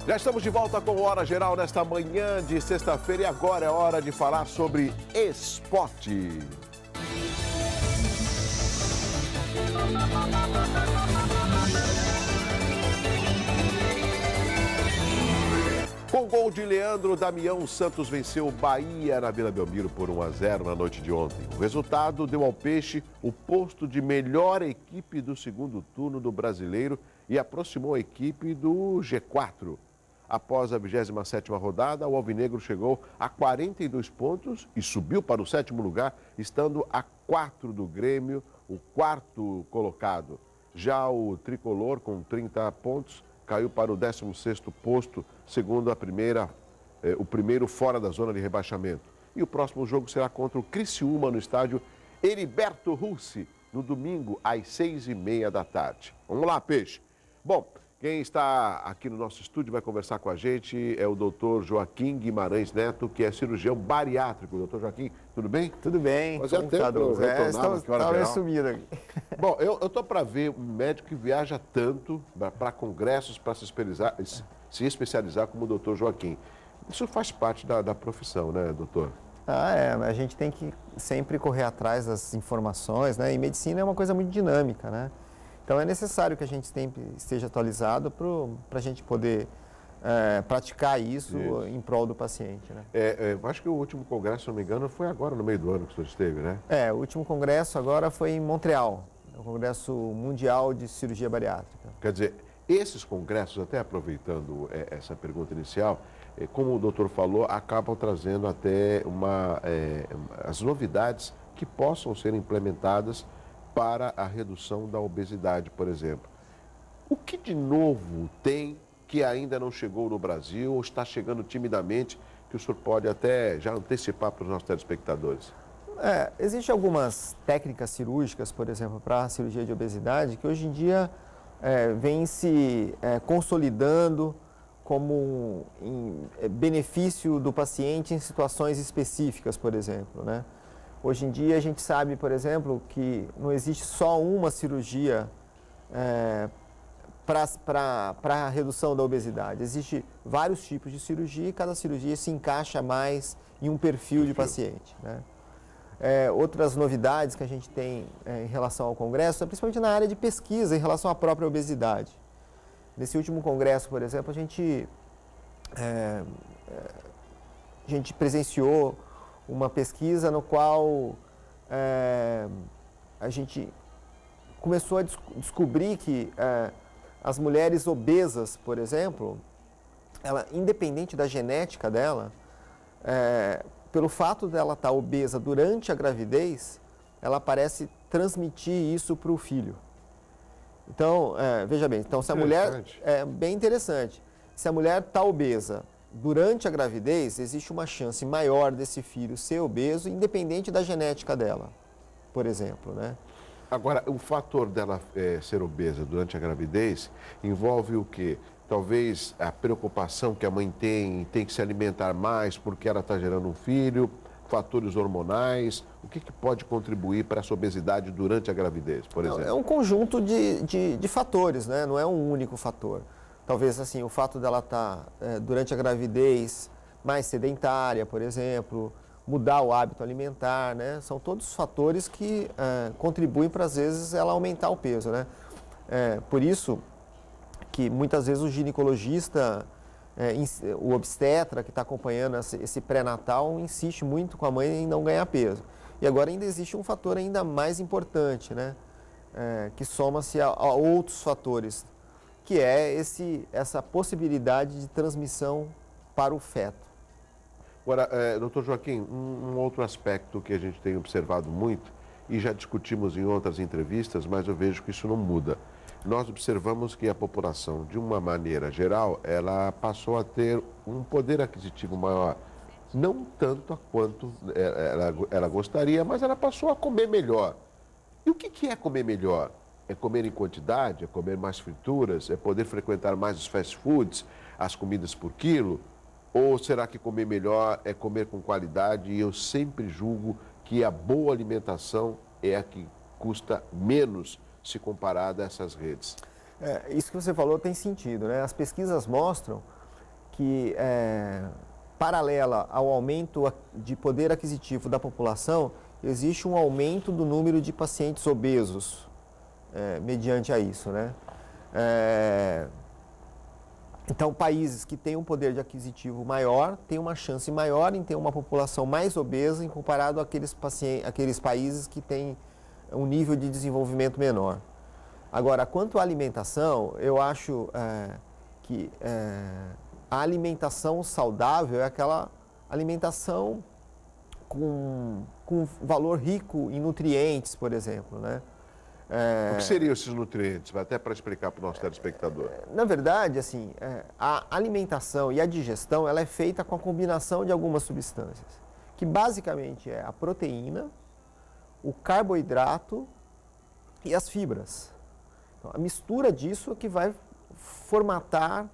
Já estamos de volta com Hora Geral nesta manhã de sexta-feira e agora é hora de falar sobre esporte. Com gol de Leandro Damião, o Santos venceu o Bahia na Vila Belmiro por 1-0 na noite de ontem. O resultado deu ao Peixe o posto de melhor equipe do segundo turno do Brasileiro e aproximou a equipe do G4. Após a 27ª rodada, o Alvinegro chegou a 42 pontos e subiu para o 7º lugar, estando a 4 do Grêmio, o quarto colocado. Já o Tricolor, com 30 pontos, caiu para o 16º posto, segundo o primeiro fora da zona de rebaixamento. E o próximo jogo será contra o Criciúma no estádio Heriberto Russi, no domingo, às 6h30 da tarde. Vamos lá, Peixe. Bom, quem está aqui no nosso estúdio vai conversar com a gente é o doutor Joaquim Guimarães Neto, que é cirurgião bariátrico. Doutor Joaquim, tudo bem? Tudo bem. Mas é tempo retornado aqui, Hora Geral. Estava sumido aqui. Bom, eu estou para ver um médico que viaja tanto para congressos, para se especializar como o doutor Joaquim. Isso faz parte da profissão, né, doutor? A gente tem que sempre correr atrás das informações, né? E medicina é uma coisa muito dinâmica, né? Então é necessário que a gente sempre esteja atualizado para a gente poder praticar isso em prol do paciente, né? Acho que o último congresso, se não me engano, foi agora no meio do ano que o senhor esteve, né? O último congresso agora foi em Montreal, o Congresso Mundial de Cirurgia Bariátrica. Quer dizer, esses congressos, até aproveitando essa pergunta inicial, como o doutor falou, acabam trazendo até as novidades que possam ser implementadas para a redução da obesidade, por exemplo. O que de novo tem que ainda não chegou no Brasil ou está chegando timidamente, que o senhor pode até já antecipar para os nossos telespectadores? Existem algumas técnicas cirúrgicas, por exemplo, para a cirurgia de obesidade, que hoje em dia vêm se consolidando como benefício do paciente em situações específicas, por exemplo, né? Hoje em dia a gente sabe, por exemplo, que não existe só uma cirurgia para a redução da obesidade. Existem vários tipos de cirurgia e cada cirurgia se encaixa mais em um perfil de paciente, né? Outras novidades que a gente tem em relação ao congresso, principalmente na área de pesquisa em relação à própria obesidade. Nesse último congresso, por exemplo, a gente presenciou uma pesquisa no qual a gente começou a descobrir que as mulheres obesas, por exemplo, independente da genética dela, pelo fato dela estar obesa durante a gravidez, ela parece transmitir isso para o filho. Então, veja bem, se a mulher... É bem interessante. Se a mulher está obesa durante a gravidez, existe uma chance maior desse filho ser obeso, independente da genética dela, por exemplo, né? Agora, o fator dela ser obesa durante a gravidez envolve o quê? Talvez a preocupação que a mãe tem que se alimentar mais porque ela está gerando um filho, fatores hormonais, o que pode contribuir para essa obesidade durante a gravidez, por exemplo? É um conjunto de fatores, né? Não é um único fator. Talvez, assim, o fato dela estar, durante a gravidez, mais sedentária, por exemplo, mudar o hábito alimentar, né? São todos fatores que contribuem para, às vezes, ela aumentar o peso, né? Por isso que, muitas vezes, o ginecologista, o obstetra que está acompanhando esse pré-natal, insiste muito com a mãe em não ganhar peso. E agora ainda existe um fator ainda mais importante, né? Que soma-se a outros fatores, que é essa possibilidade de transmissão para o feto. Agora, doutor Joaquim, um outro aspecto que a gente tem observado muito, e já discutimos em outras entrevistas, mas eu vejo que isso não muda. Nós observamos que a população, de uma maneira geral, ela passou a ter um poder aquisitivo maior. Não tanto a quanto ela gostaria, mas ela passou a comer melhor. E o que é comer melhor? É comer em quantidade, é comer mais frituras, é poder frequentar mais os fast foods, as comidas por quilo? Ou será que comer melhor é comer com qualidade? E eu sempre julgo que a boa alimentação é a que custa menos se comparada a essas redes. Isso que você falou tem sentido, né? As pesquisas mostram que paralela ao aumento de poder aquisitivo da população, existe um aumento do número de pacientes obesos, mediante a isso, né? Então, países que têm um poder de aquisitivo maior têm uma chance maior em ter uma população mais obesa em comparado àqueles países que têm um nível de desenvolvimento menor. Agora, quanto à alimentação, eu acho que a alimentação saudável é aquela alimentação com valor rico em nutrientes, por exemplo, né? O que seriam esses nutrientes? Até para explicar para o nosso telespectador. Na verdade, assim, a alimentação e a digestão ela é feita com a combinação de algumas substâncias, que basicamente é a proteína, o carboidrato e as fibras. Então, a mistura disso é que vai formatar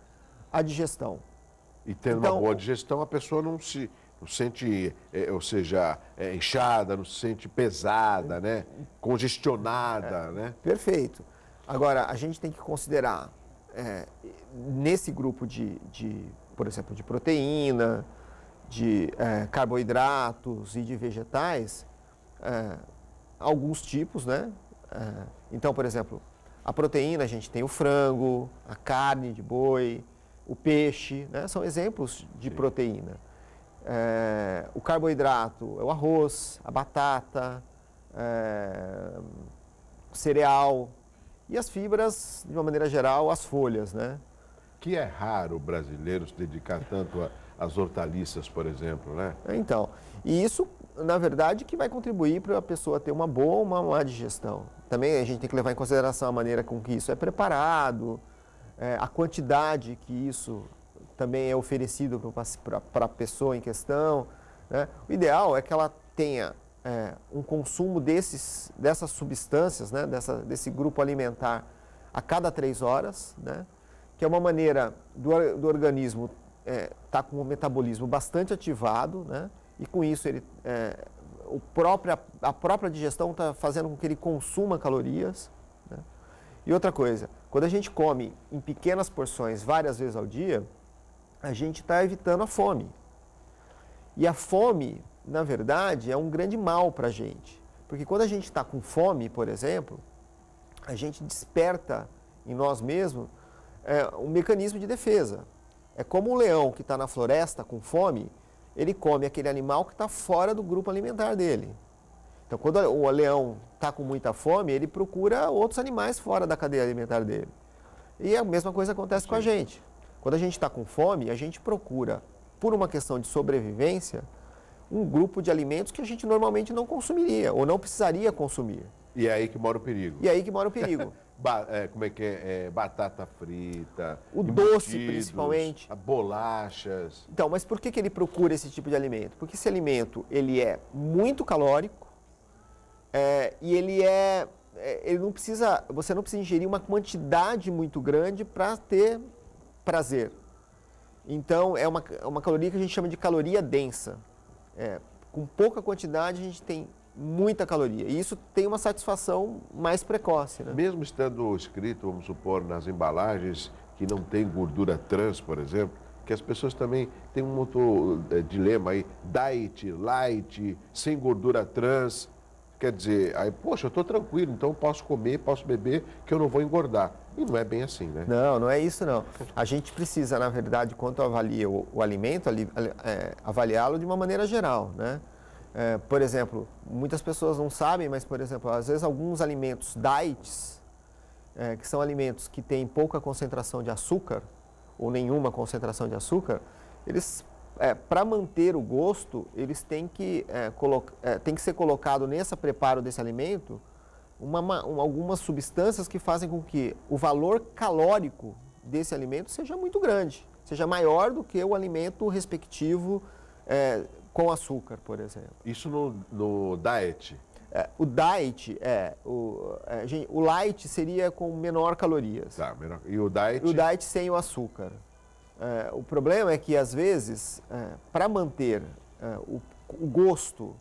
a digestão. E tendo uma boa digestão, a pessoa não se sente, inchada, não se sente pesada, né? Congestionada, né? Perfeito. Agora, a gente tem que considerar, nesse grupo por exemplo, de proteína, de carboidratos e de vegetais, alguns tipos, né? Então, por exemplo, a proteína, a gente tem o frango, a carne de boi, o peixe, né? São exemplos de proteína. O carboidrato é o arroz, a batata, o cereal e as fibras, de uma maneira geral, as folhas, né? Que é raro o brasileiro se dedicar tanto às hortaliças, por exemplo, né? Então, e isso, na verdade, que vai contribuir para a pessoa ter uma boa ou uma má digestão. Também a gente tem que levar em consideração a maneira com que isso é preparado, a quantidade que isso também é oferecido para a pessoa em questão, né? O ideal é que ela tenha um consumo dessas substâncias, né? Desse grupo alimentar a cada 3 horas, né? Que é uma maneira do organismo estar com o metabolismo bastante ativado, né? E com isso a própria digestão está fazendo com que ele consuma calorias, né? E outra coisa, quando a gente come em pequenas porções várias vezes ao dia, a gente está evitando a fome. E a fome, na verdade, é um grande mal para a gente. Porque quando a gente está com fome, por exemplo, a gente desperta em nós mesmos um mecanismo de defesa. É como um leão que está na floresta com fome, ele come aquele animal que está fora do grupo alimentar dele. Então, quando o leão está com muita fome, ele procura outros animais fora da cadeia alimentar dele. E a mesma coisa acontece com a gente. Quando a gente está com fome, a gente procura, por uma questão de sobrevivência, um grupo de alimentos que a gente normalmente não consumiria ou não precisaria consumir. E é aí que mora o perigo. E é aí que mora o perigo. Como é que é? Batata frita, o doce, principalmente. Bolachas. Então, mas por que ele procura esse tipo de alimento? Porque esse alimento ele é muito calórico e você não precisa ingerir uma quantidade muito grande para ter prazer. Então, é uma caloria que a gente chama de caloria densa. Com pouca quantidade, a gente tem muita caloria. E isso tem uma satisfação mais precoce, né? Mesmo estando escrito, vamos supor, nas embalagens que não tem gordura trans, por exemplo, que as pessoas também têm um outro dilema aí, diet, light, sem gordura trans. Quer dizer, aí, poxa, eu estou tranquilo, então eu posso comer, posso beber, que eu não vou engordar. E não é bem assim, né? Não, não é isso não. A gente precisa, na verdade, quando avalia o alimento, avaliá-lo de uma maneira geral, né? Por exemplo, muitas pessoas não sabem, mas, por exemplo, às vezes alguns alimentos diets, que são alimentos que têm pouca concentração de açúcar, ou nenhuma concentração de açúcar, eles, para manter o gosto, eles têm que ser colocado nesse preparo desse alimento algumas substâncias que fazem com que o valor calórico desse alimento seja muito grande, seja maior do que o alimento respectivo com açúcar, por exemplo. Isso no diet? O diet o light seria com menor calorias. Tá, menor. E o diet? O diet sem o açúcar. O problema é que, às vezes, para manter o gosto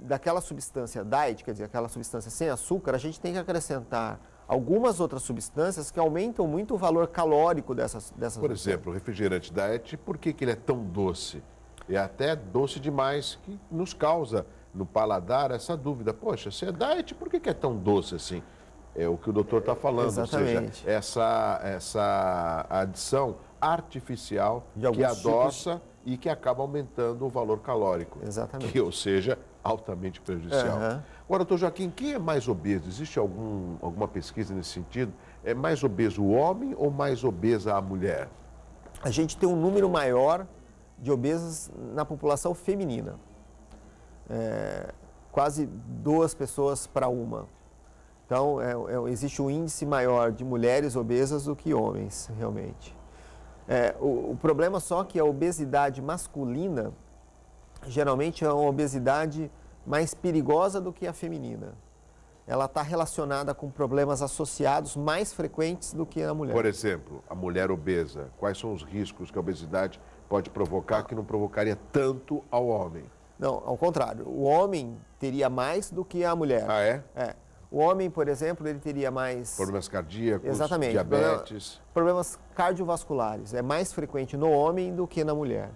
daquela substância diet, quer dizer, aquela substância sem açúcar, a gente tem que acrescentar algumas outras substâncias que aumentam muito o valor calórico dessas Por exemplo, o refrigerante Diet, por que ele é tão doce? É até doce demais, que nos causa no paladar essa dúvida. Poxa, se é Diet, por que é tão doce assim? É o que o doutor está falando, Exatamente. ou seja, essa adição artificial De que alguns adoça e que acaba aumentando o valor calórico. Exatamente. Que, ou seja, altamente prejudicial. Uhum. Agora, doutor Joaquim, quem é mais obeso? Existe alguma pesquisa nesse sentido? É mais obeso o homem ou mais obesa a mulher? A gente tem um número maior de obesos na população feminina. Quase 2 pessoas para uma. Então, existe um índice maior de mulheres obesas do que homens, realmente. O problema só que a obesidade masculina, geralmente é uma obesidade mais perigosa do que a feminina. Ela está relacionada com problemas associados mais frequentes do que a mulher. Por exemplo, a mulher obesa, quais são os riscos que a obesidade pode provocar que não provocaria tanto ao homem? Não, ao contrário. O homem teria mais do que a mulher. Ah, é? O homem, por exemplo, ele teria mais... Problemas cardíacos, Exatamente. diabetes. Problemas cardiovasculares. É mais frequente no homem do que na mulher.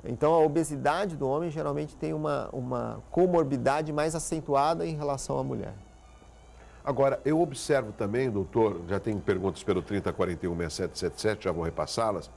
Então, a obesidade do homem geralmente tem uma comorbidade mais acentuada em relação à mulher. Agora, eu observo também, doutor, já tem perguntas pelo 3041-6777, já vou repassá-las,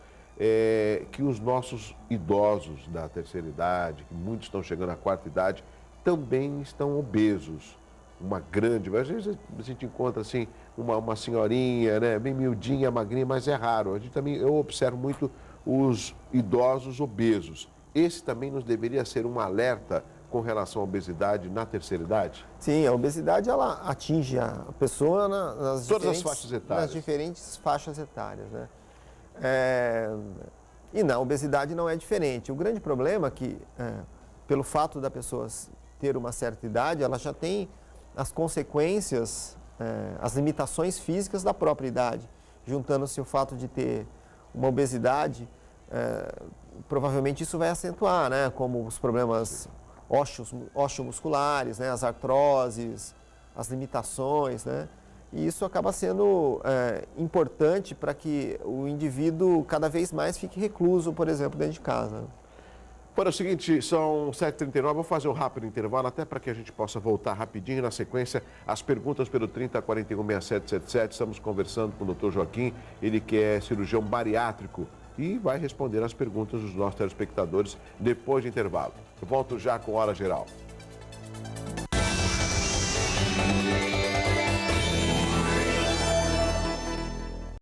que os nossos idosos da terceira idade, que muitos estão chegando à quarta idade, também estão obesos. Uma grande, às vezes a gente encontra assim, uma senhorinha, né, bem miudinha, magrinha, mas é raro. Eu observo muito os idosos obesos. Esse também nos deveria ser um alerta com relação à obesidade na terceira idade? Sim, a obesidade ela atinge a pessoa Todas as faixas etárias. Nas diferentes faixas etárias, né? E na obesidade não é diferente. O grande problema é que, pelo fato da pessoa ter uma certa idade, ela já tem as consequências, as limitações físicas da própria idade. Juntando-se o fato de ter uma obesidade, provavelmente isso vai acentuar, né? Como os problemas osteomusculares, né? As artroses, as limitações, né? E isso acaba sendo importante para que o indivíduo cada vez mais fique recluso, por exemplo, dentro de casa. Para o seguinte, são 7h39, vou fazer um rápido intervalo até para que a gente possa voltar rapidinho na sequência as perguntas pelo 3041-6777. Estamos conversando com o Dr. Joaquim, ele que é cirurgião bariátrico e vai responder as perguntas dos nossos telespectadores depois do intervalo. Eu volto já com Hora Geral.